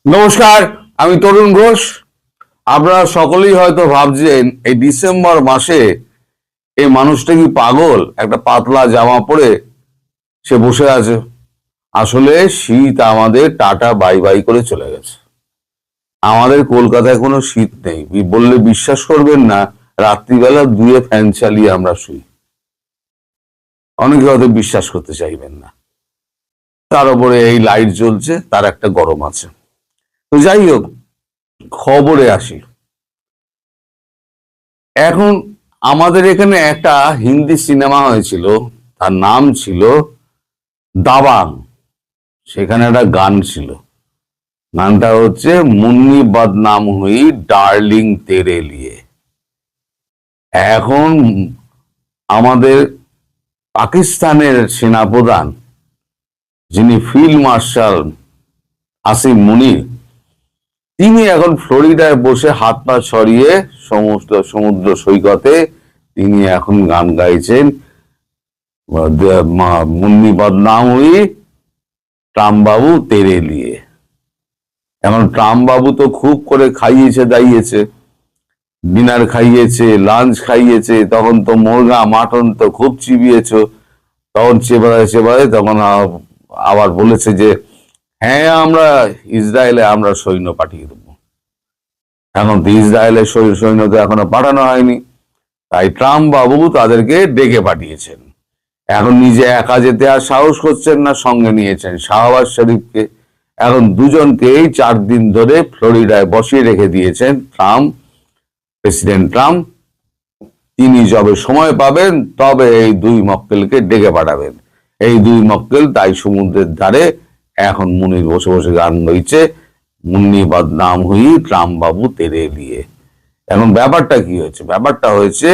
নমস্কার, আমি তরুণ ঘোষ। আপনারা সকলেই হয়তো ভাবছেন এই ডিসেম্বর মাসে এই মানুষটা কি পাগল, একটা পাতলা জামা পরে সে বসে আছে। আসলে শীত আমাদের টাটা বাই বাই করে চলে গেছে। আমাদের কলকাতায় কোনো শীত নেই বললে বিশ্বাস করবেন না। রাত্রিবেলা দুয়ে ফ্যান চালিয়ে আমরা শুই। অনেকে হয়তো বিশ্বাস করতে চাইবেন না। তার উপরে এই লাইট জ্বলছে, তার একটা গরম আছে। তো যাই হোক, খবরে আসি। এখন আমাদের এখানে একটা হিন্দি সিনেমা হয়েছিল, তার নাম ছিল দাবাং। সেখানে একটা গান ছিল, গানটা হচ্ছে মুন্নি বদনাম হুই ডার্লিং তেরে লিয়ে। এখন আমাদের পাকিস্তানের সেনাপ্রধান, যিনি ফিল্ড মার্শাল আসিম মুনির, তিনি এখন ফ্লোরিডায় বসে হাত পা ছড়িয়ে সমস্ত সমুদ্র সৈকতে তিনি এখন গান গাইছেন, মুন্নি বদনাম হুই ট্রাম্প বাবু তেরে লিয়ে। এখন ট্রাম্প বাবু তো খুব করে খাইয়েছে দাইয়েছে, ডিনার খাইয়েছে, লাঞ্চ খাইয়েছে, তখন তো মুরগা মাটন তো খুব চিবিয়েছ। তখন চেবারে চেবারে তখন আবার বলেছে যে হ্যাঁ, আমরা ইসরায়েলে আমরা সৈন্য পাঠিয়ে দেবো। এখন তো ইসরায়েলের সৈন্য তো এখনো পাঠানো হয়নি, তাই ট্রাম্প বাবু তাদেরকে ডেকে পাঠিয়েছেন। এখন নিজে একা যেতে আর সাহস করছেন না, সঙ্গে নিয়েছেন শাহবাজ শরীফকে। এখন দুজনকেই 4 দিন ধরে ফ্লোরিডায় বসিয়ে রেখে দিয়েছেন প্রেসিডেন্ট ট্রাম্প। তিনি যবে সময় পাবেন তবে এই দুই মক্কেলকে ডেকে পাঠাবেন। এই দুই মক্কেল তাই সমুদ্রের ধারে এখন মুনির বসে বসে গান গাইছে, মুন্নি বদনাম হুই ট্রাম্প বাবু তেরে লিয়ে। এখন ব্যাপারটা কি হয়েছে? ব্যাপারটা হয়েছে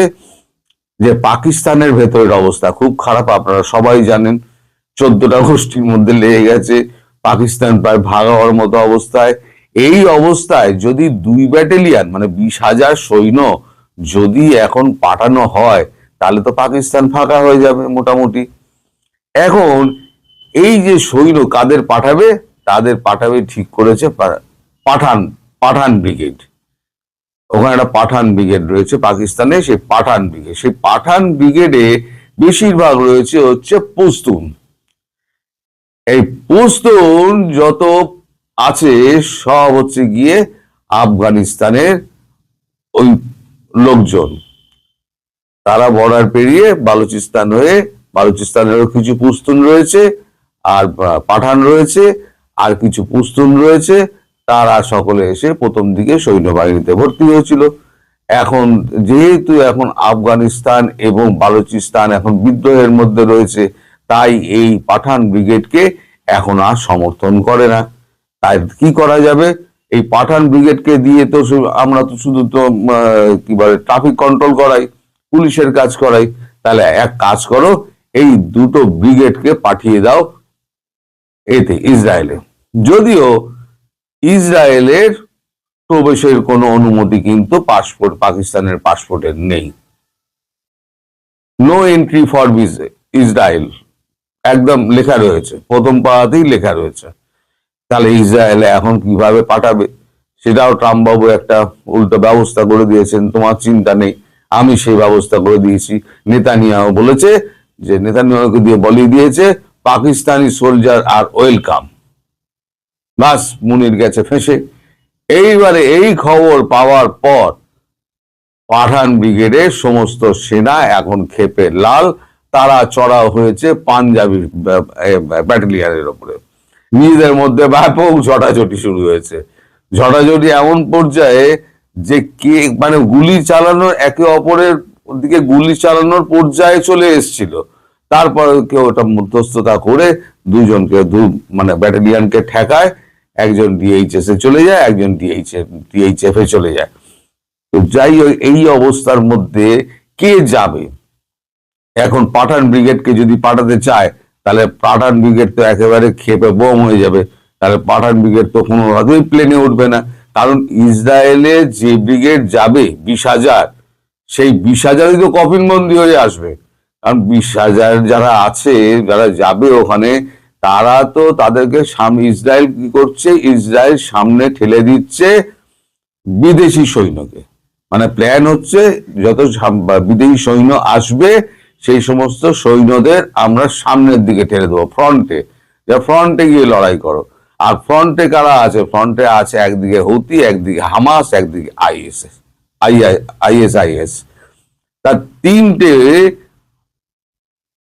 যে পাকিস্তানের ভেতরের অবস্থা খুব খারাপ, আপনারা সবাই জানেন। 14টা গোষ্ঠীর মধ্যে লেগে গেছে, পাকিস্তান প্রায় ভাগ হওয়ার মতো অবস্থায়। এই অবস্থায় যদি 2 ব্যাটালিয়ন মানে 20,000 সৈন্য যদি এখন পাঠানো হয়, তাহলে তো পাকিস্তান ফাঁকা হয়ে যাবে মোটামুটি। এখন এই যে সৈন্য কাদের পাঠাবে, তাদের পাঠাবে ঠিক করেছে পাঠান পাঠান ব্রিগেড। ওখানে একটা পাঠান ব্রিগেড রয়েছে পাকিস্তানে, সেই পাঠান ব্রিগেড, সেই পাঠান ব্রিগেডে বেশিরভাগ রয়েছে হচ্ছে পশতুন। এই পশতুন যত আছে সব হচ্ছে গিয়ে আফগানিস্তানের ওই লোকজন। তারা বর্ডার পেরিয়ে বালুচিস্তান হয়ে, বালুচিস্তানেরও কিছু পশতুন রয়েছে, আর পাঠান রয়েছে, আর কিছু পশতুন রয়েছে। তারা সকলে এসে প্রথম দিকে সৈন্যবাহিনীতে ভর্তি হয়েছিল। এখন যেহেতু এখন আফগানিস্তান এবং বালুচিস্তান এখন বিদ্রোহের মধ্যে রয়েছে, তাই এই পাঠান ব্রিগেডকে এখন আর সমর্থন করে না। তাই কি করা যাবে? এই পাঠান ব্রিগেডকে দিয়ে তো আমরা তো শুধু তো কি বলে ট্রাফিক কন্ট্রোল করাই, পুলিশের কাজ করাই। তাহলে এক কাজ করো, এই দুটো ব্রিগেডকে পাঠিয়ে দাও এতে ইসরায়েলে। যদিও ইসরায়েলের প্রবেশের কোনো অনুমতি কিন্তু পাকিস্তানের পাসপোর্টের নেই। নো এন্ট্রি ফর ইসরায়েল একদম লেখা রয়েছে, প্রথম পাড়াতেই লেখা রয়েছে। তাহলে ইসরায়েলে এখন কিভাবে পাঠাবে, সেটাও ট্রাম্প বাবু একটা উল্টো ব্যবস্থা করে দিয়েছেন। তোমার চিন্তা নেই, আমি সেই ব্যবস্থা করে দিয়েছি। নেতানিয়াহু বলেছে যে, নেতানিয়াহুকে দিয়ে বলিয়ে দিয়েছে পাকিস্তানি সোলজার আর ওয়েলকাম। বাস, মুনির গেছে ফেঁসে। এইবারে এই খবর পাওয়ার পর পাঠান ব্রিগেডের সমস্ত সেনা এখন ক্ষেপে লাল। তারা চড়াও হয়েছে পাঞ্জাবি ব্যাটালিয়নের ওপরে। নিজেদের মধ্যে ব্যাপক ঝটাঝটি শুরু হয়েছে। ঝটাঝটি এমন পর্যায়ে যে কে মানে গুলি চালানোর, একে অপরের দিকে গুলি চালানোর পর্যায়ে চলে এসেছিল। তারপর কেউ ওটা মধ্যস্থতা করে দুজনকে মানে ব্যাটালিয়নকে ঠেকায়। একজন ডিএইচএস এ চলে যায়, একজন ডিএইচএফ এ চলে যায়। তো যাই হোক, এই অবস্থার মধ্যে কে যাবে? এখন পাঠান ব্রিগেডকে যদি পাঠাতে চায়, তাহলে পাঠান ব্রিগেড তো একেবারে ক্ষেপে বোম হয়ে যাবে। তাহলে পাঠান ব্রিগেড তো কোনোভাবেই প্লেনে উঠবে না, কারণ ইসরায়েলে যে ব্রিগেড যাবে 20,000, সেই 20,000ই তো কফিনবন্দি হয়ে আসবে। কারণ 20,000 যারা আছে, যারা যাবে ওখানে, তারা তো তাদেরকে সামনে, ইসরায়েল কি করছে, ইসরায়েল সামনে ঠেলে দিচ্ছে বিদেশি সৈন্যকে। মানে প্ল্যান হচ্ছে যত বিদেশি সৈন্য আসবে সেই সমস্ত সৈন্যদের আমরা সামনের দিকে ঠেলে দেবো, ফ্রন্টে, ফ্রন্টে গিয়ে লড়াই করো। আর ফ্রন্টে কারা আছে? ফ্রন্টে আছে একদিকে হুতি, একদিকে হামাস, একদিকে আইএস। তার তিনটে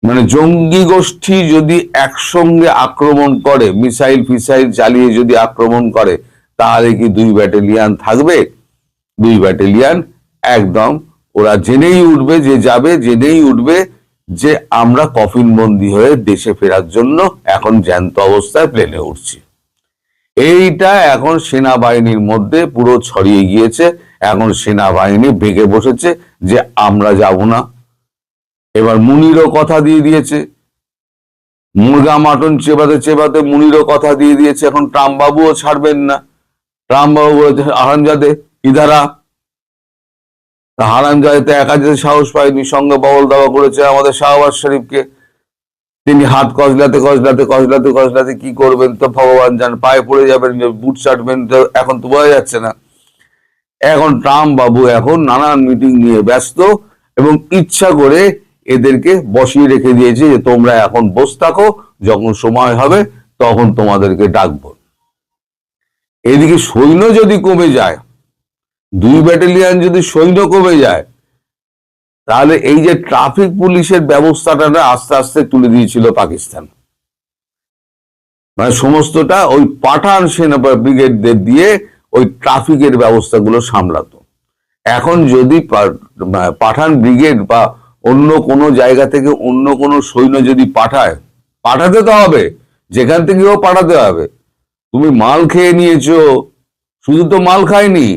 মানে জঙ্গি গোষ্ঠী যদি একসঙ্গে আক্রমণ করে, মিসাইল ফিসাইল চালিয়ে যদি আক্রমণ করে, তাহলে কি 2 ব্যাটালিয়ান থাকবে? 2 ব্যাটালিয়ান একদম ওরা জেনেই উঠবে, যে যাবে জেনেই উঠবে যে আমরা কফিনবন্দি হয়ে দেশে ফেরার জন্য এখন জ্যান্ত অবস্থায় প্লেনে উঠছি। এইটা এখন সেনাবাহিনীর মধ্যে পুরো ছড়িয়ে গিয়েছে। এখন সেনাবাহিনী বেঁকে বসেছে যে আমরা যাব না। এবার মুনিরও কথা দিয়ে দিয়েছে, মুরগা মাটন চেবাতে চেবাতে মুনিরও কথা দিয়ে দিয়েছে, এখন ট্রাম্প বাবুও ছাড়বেন না। ট্রাম্প বাবু বলেছে হারামজাদে ইধারা, হারামজাদে একা যেতে সাহস পায়নি, সঙ্গে বগল দাবা করেছে আমাদের শাহবাজ শরীফকে। তিনি হাত কজলাতে কি করবেন তো ভগবান জান, পায়ে পড়ে যাবেন, বুট ছাড়বেন, এখন তো বোঝা যাচ্ছে না। এখন ট্রাম্প বাবু এখন নানান মিটিং নিয়ে ব্যস্ত এবং ইচ্ছা করে এদেরকে বসিয়ে রেখে দিয়েছে যে তোমরা এখন বসে থাকো, যখন সময় হবে তখন তোমাদেরকে ডাকবো। এদিকে সৈন্য যদি কমে যায়, 2 ব্যাটালিয়ান যদি সৈন্য কমে যায়, তাহলে এই যে ট্রাফিক পুলিশের ব্যবস্থাটা না আস্তে আস্তে তুলে দিয়েছিল পাকিস্তান। মানে সমস্তটা ওই পাঠান সেনা ব্রিগেডদের দিয়ে ওই ট্রাফিকের ব্যবস্থাগুলো সামলাতো। এখন যদি পাঠান ব্রিগেড বা অন্য কোনো জায়গা থেকে অন্য কোনো সৈন্য যদি পাঠাতে তো হবে, যেখান থেকেও পাঠাতে হবে। তুমি মাল খেয়ে নিয়েছো, শুধু তো মাল খায়নি,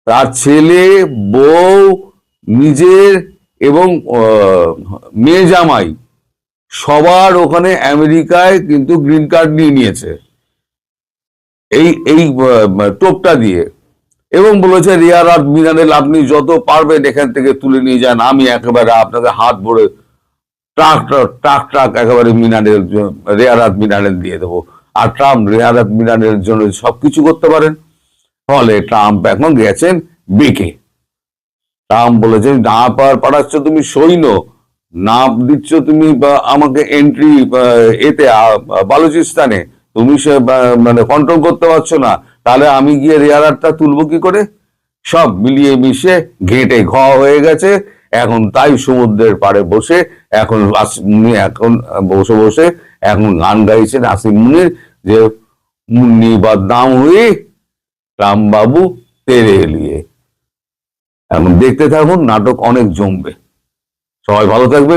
তার ছেলে, বউ, নিজের এবং মেয়ে জামাই সবার ওখানে আমেরিকায় কিন্তু গ্রিন কার্ড নিয়ে নিয়েছে এই এই টোপটা দিয়ে, এবং বলেছে রেয়ার আর্থ মিনারেল আপনি যত পারবেন এখান থেকে তুলে নিয়ে যান, আমি একেবারে আপনাকে হাত ভরে ট্রাক একেবারে মিনারেল, রেয়ার আর্থ মিনারেল দিয়ে দেবো। আর ট্রাম্প রেয়ার আর্থ মিনারেলের জন্য সবকিছু করতে পারেন। ফলে ট্রাম্প এখন গেছেন বেঁকে। ট্রাম্প বলেছেন না পাঠাচ্ছ তুমি সৈন্য, না দিচ্ছ তুমি আমাকে এন্ট্রি এতে বালুচিস্তানে, তুমি সে মানে কন্ট্রোল করতে পারছো না, তাহলে আমি গিয়ে রেয়ার আর্থটা তুলবো কি করে? সব মিলিয়ে মিশে ঘেঁটে হয়ে গেছে। এখন তাই সমুদ্রের পাড়ে বসে এখন এখন গান গাইছেন আসিম মুনির, যে মুন্নি বদনাম হুই রাম বাবু তেরে লিয়ে। এখন দেখতে থাকুন, নাটক অনেক জমবে। সবাই ভালো থাকবে।